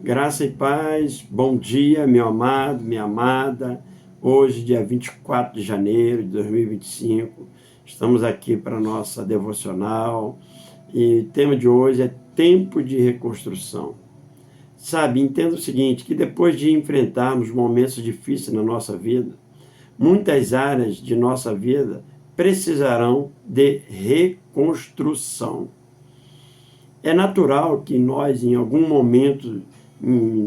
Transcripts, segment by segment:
Graça e paz, bom dia, meu amado, minha amada. Hoje, dia 24 de janeiro de 2025, estamos aqui para a nossa devocional e o tema de hoje é tempo de reconstrução. Sabe, entenda o seguinte, que depois de enfrentarmos momentos difíceis na nossa vida, muitas áreas de nossa vida precisarão de reconstrução. É natural que nós, em algum momento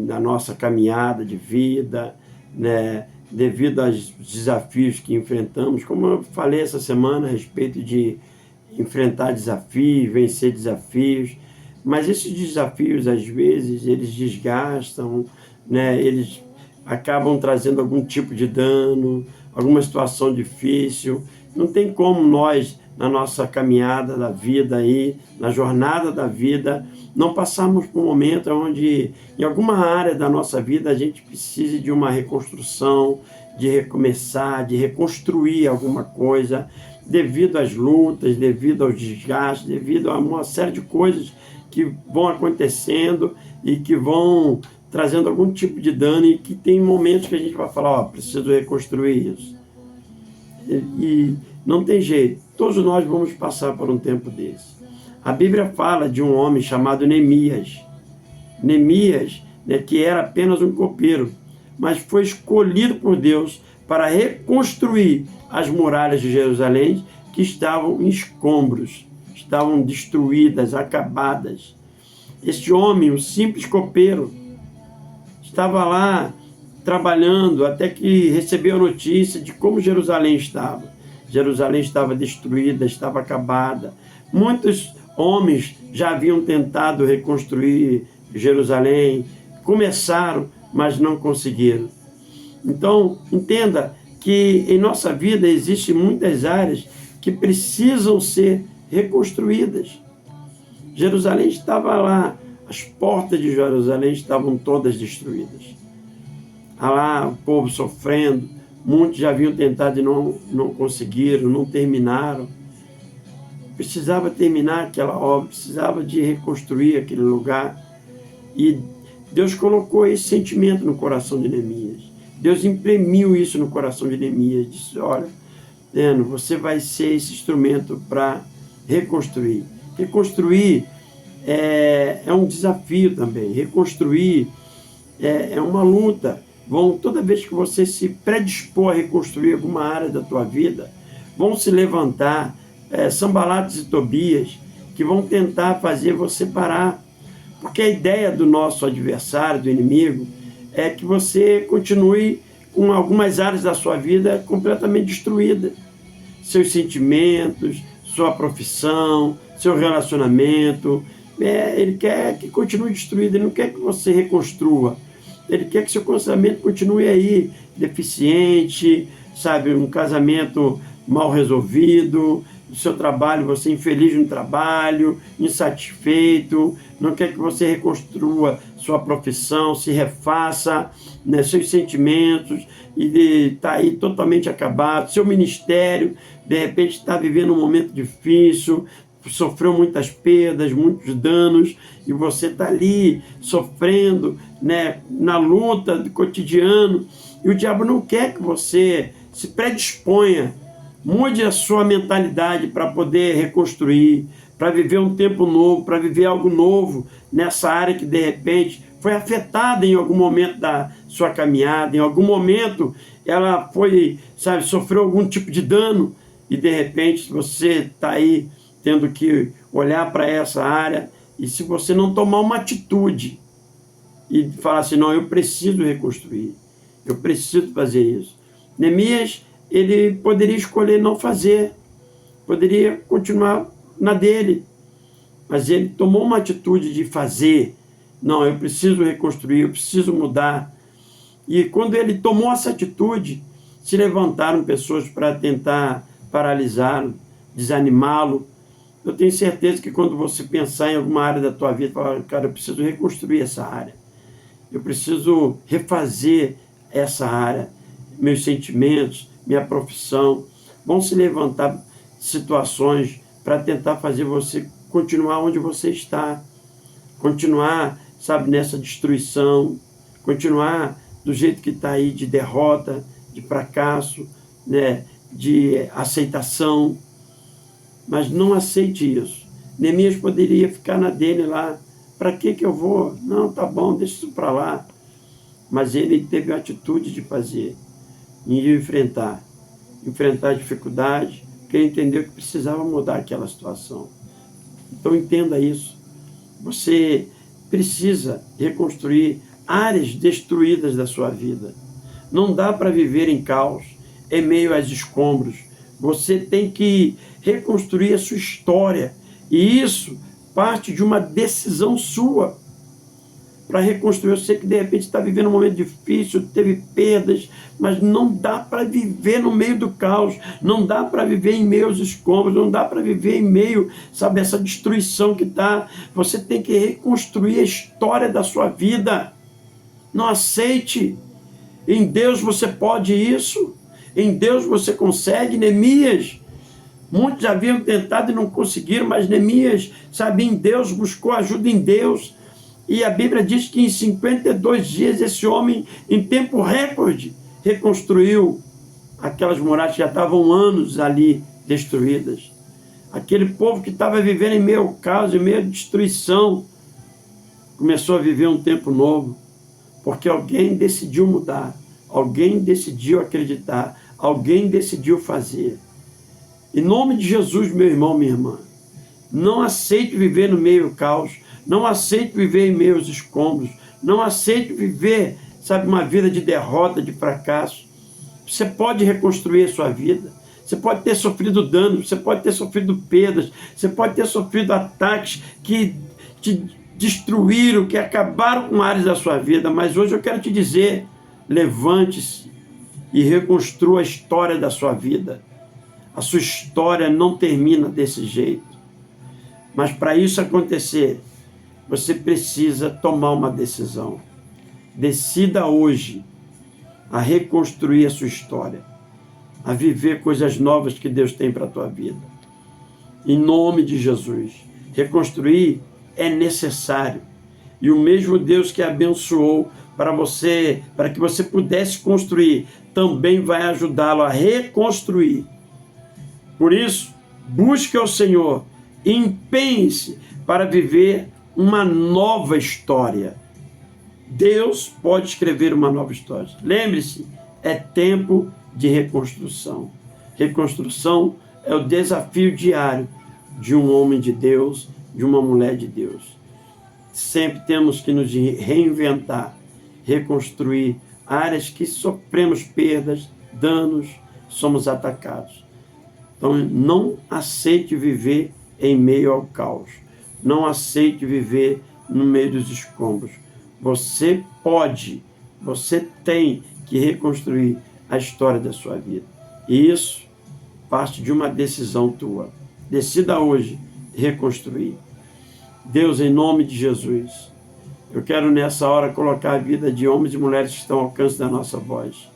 da nossa caminhada de vida, né, devido aos desafios que enfrentamos, como eu falei essa semana a respeito de enfrentar desafios, vencer desafios, mas esses desafios, às vezes, eles desgastam, né, eles acabam trazendo algum tipo de dano, alguma situação difícil. Não tem como nós, na nossa caminhada da vida aí, na jornada da vida, não passarmos por um momento onde, em alguma área da nossa vida, a gente precise de uma reconstrução, de recomeçar, de reconstruir alguma coisa, devido às lutas, devido aos desgastes, devido a uma série de coisas que vão acontecendo e que vão trazendo algum tipo de dano, e que tem momentos que a gente vai falar, preciso reconstruir isso. E não tem jeito, todos nós vamos passar por um tempo desse. A Bíblia fala de um homem chamado Neemias. Neemias, né, que era apenas um copeiro, mas foi escolhido por Deus para reconstruir as muralhas de Jerusalém, que estavam em escombros, estavam destruídas, acabadas. Este homem, um simples copeiro, estava lá trabalhando até que recebeu a notícia de como Jerusalém estava. Jerusalém estava destruída, estava acabada. Muitos homens já haviam tentado reconstruir Jerusalém, começaram, mas não conseguiram. Então, entenda que em nossa vida existem muitas áreas que precisam ser reconstruídas. Jerusalém estava lá, as portas de Jerusalém estavam todas destruídas. Lá o povo sofrendo, muitos já haviam tentado e não conseguiram, não terminaram. Precisava terminar aquela obra, precisava de reconstruir aquele lugar. E Deus colocou esse sentimento no coração de Neemias. Deus imprimiu isso no coração de Neemias. Disse, olha, você vai ser esse instrumento para reconstruir. Reconstruir é um desafio também. Reconstruir é uma luta. Toda vez que você se predispor a reconstruir alguma área da tua vida, vão se levantar Sanbalates e Tobias, que vão tentar fazer você parar. Porque a ideia do nosso adversário, do inimigo, é que você continue com algumas áreas da sua vida completamente destruídas. Seus sentimentos, sua profissão, seu relacionamento. Ele quer que continue destruído, ele não quer que você reconstrua. Ele quer que seu casamento continue aí, deficiente, sabe, um casamento mal resolvido, do seu trabalho, você infeliz no trabalho, insatisfeito, não quer que você reconstrua sua profissão, se refaça, né, seus sentimentos, e está aí totalmente acabado, seu ministério, de repente está vivendo um momento difícil, sofreu muitas perdas, muitos danos, e você está ali sofrendo, né, na luta do cotidiano, e o diabo não quer que você se predisponha. Mude a sua mentalidade para poder reconstruir, para viver um tempo novo, para viver algo novo nessa área que de repente foi afetada em algum momento da sua caminhada, em algum momento ela foi, sabe, sofreu algum tipo de dano, e de repente você está aí tendo que olhar para essa área, e se você não tomar uma atitude e falar assim, não, eu preciso reconstruir, eu preciso fazer isso. Neemias, ele poderia escolher não fazer, poderia continuar na dele, mas ele tomou uma atitude de fazer. Não, eu preciso reconstruir, eu preciso mudar. E quando ele tomou essa atitude, se levantaram pessoas para tentar paralisá-lo, desanimá-lo. Eu tenho certeza que quando você pensar em alguma área da tua vida, falar, cara, eu preciso reconstruir essa área, eu preciso refazer essa área, meus sentimentos, minha profissão, vão se levantar situações para tentar fazer você continuar onde você está, continuar sabe, nessa destruição, continuar do jeito que está aí, de derrota, de fracasso, né, de aceitação. Mas não aceite isso. Neemias poderia ficar na dele lá. Para que eu vou? Não, tá bom, deixa isso para lá. Mas ele teve a atitude de fazer, de enfrentar a dificuldade, porque ele entendeu que precisava mudar aquela situação. Então entenda isso. Você precisa reconstruir áreas destruídas da sua vida. Não dá para viver em caos, em meio aos escombros. Você tem que reconstruir a sua história. E isso parte de uma decisão sua para reconstruir. Eu sei que de repente está vivendo um momento difícil, teve perdas, mas não dá para viver no meio do caos, não dá para viver em meio aos escombros, não dá para viver em meio, sabe, essa destruição que está. Você tem que reconstruir a história da sua vida. Não aceite. Em Deus você pode isso. Em Deus você consegue. Neemias, muitos haviam tentado e não conseguiram, mas Neemias, sabe, em Deus, buscou ajuda em Deus. E a Bíblia diz que em 52 dias esse homem, em tempo recorde, reconstruiu aquelas muralhas que já estavam anos ali destruídas. Aquele povo que estava vivendo em meio ao caos, em meio à destruição, começou a viver um tempo novo, porque alguém decidiu mudar, alguém decidiu acreditar, alguém decidiu fazer. Em nome de Jesus, meu irmão, minha irmã, não aceite viver no meio do caos, não aceite viver em meio aos escombros, não aceite viver, sabe, uma vida de derrota, de fracasso. Você pode reconstruir a sua vida, você pode ter sofrido danos, você pode ter sofrido perdas, você pode ter sofrido ataques que te destruíram, que acabaram com áreas da sua vida, mas hoje eu quero te dizer, levante-se e reconstrua a história da sua vida. A sua história não termina desse jeito. Mas para isso acontecer, você precisa tomar uma decisão. Decida hoje a reconstruir a sua história, a viver coisas novas que Deus tem para a tua vida. Em nome de Jesus. Reconstruir é necessário. E o mesmo Deus que abençoou para que você pudesse construir, também vai ajudá-lo a reconstruir. Por isso, busque ao Senhor, empenhe-se para viver uma nova história. Deus pode escrever uma nova história. Lembre-se, é tempo de reconstrução. Reconstrução é o desafio diário de um homem de Deus, de uma mulher de Deus. Sempre temos que nos reinventar, reconstruir áreas que sofremos perdas, danos, somos atacados. Então, não aceite viver em meio ao caos. Não aceite viver no meio dos escombros. Você pode, você tem que reconstruir a história da sua vida. E isso parte de uma decisão tua. Decida hoje reconstruir. Deus, em nome de Jesus, eu quero nessa hora colocar a vida de homens e mulheres que estão ao alcance da nossa voz.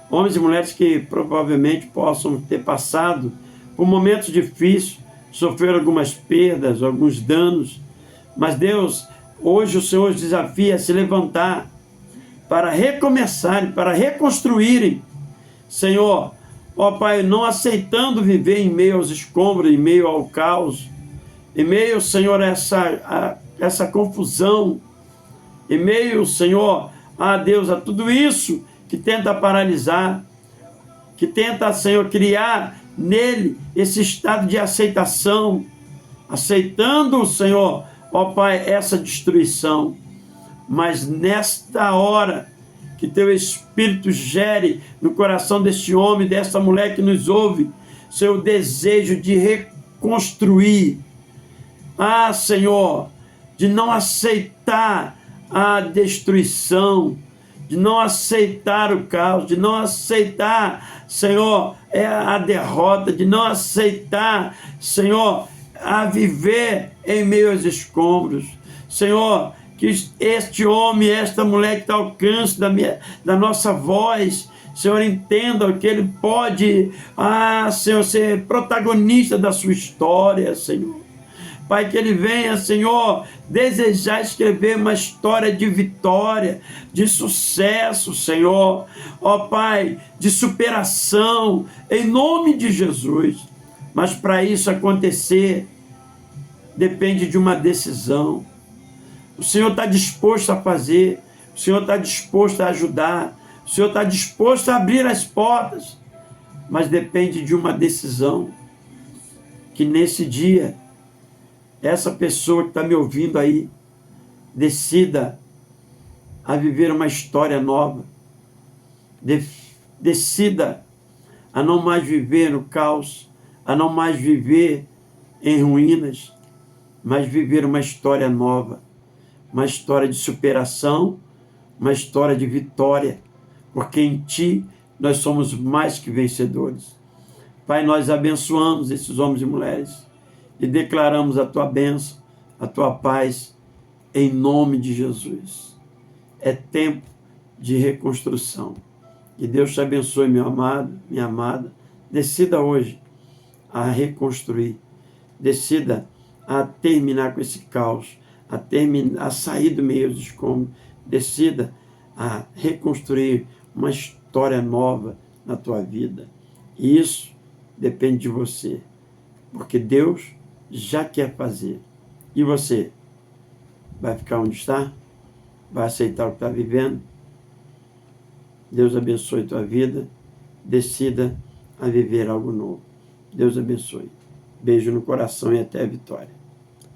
Homens e mulheres que provavelmente possam ter passado por momentos difíceis, sofreram algumas perdas, alguns danos, mas Deus, hoje o Senhor os desafia a se levantar para recomeçarem, para reconstruírem. Senhor, ó Pai, não aceitando viver em meio aos escombros, em meio ao caos, em meio, Senhor, a essa confusão, em meio, Senhor, a Deus, a tudo isso que tenta paralisar, que tenta, Senhor, criar nele esse estado de aceitação, aceitando, Senhor, ó Pai, essa destruição. Mas nesta hora, que teu Espírito gere no coração desse homem, dessa mulher que nos ouve, seu desejo de reconstruir. Ah, Senhor, de não aceitar a destruição, de não aceitar o caos, de não aceitar, Senhor, a derrota, de não aceitar, Senhor, a viver em meio aos escombros. Senhor, que este homem, esta mulher que está ao alcance da nossa voz, Senhor, entenda que ele pode, Senhor, ser protagonista da sua história, Senhor. Pai, que ele venha, Senhor, desejar escrever uma história de vitória, de sucesso, Senhor. Ó Pai, de superação, em nome de Jesus. Mas para isso acontecer, depende de uma decisão. O Senhor está disposto a fazer, o Senhor está disposto a ajudar, o Senhor está disposto a abrir as portas, mas depende de uma decisão. Que nesse dia, essa pessoa que está me ouvindo aí, decida a viver uma história nova, decida a não mais viver no caos, a não mais viver em ruínas, mas viver uma história nova, uma história de superação, uma história de vitória, porque em Ti nós somos mais que vencedores. Pai, nós abençoamos esses homens e mulheres e declaramos a Tua bênção, a Tua paz, em nome de Jesus. É tempo de reconstrução. Que Deus te abençoe, meu amado, minha amada. Decida hoje a reconstruir. Decida a terminar com esse caos, a sair do meio dos escombros. Decida a reconstruir uma história nova na tua vida. E isso depende de você, porque Deus já quer fazer. E você? Vai ficar onde está? Vai aceitar o que está vivendo? Deus abençoe a tua vida. Decida a viver algo novo. Deus abençoe. Beijo no coração e até a vitória.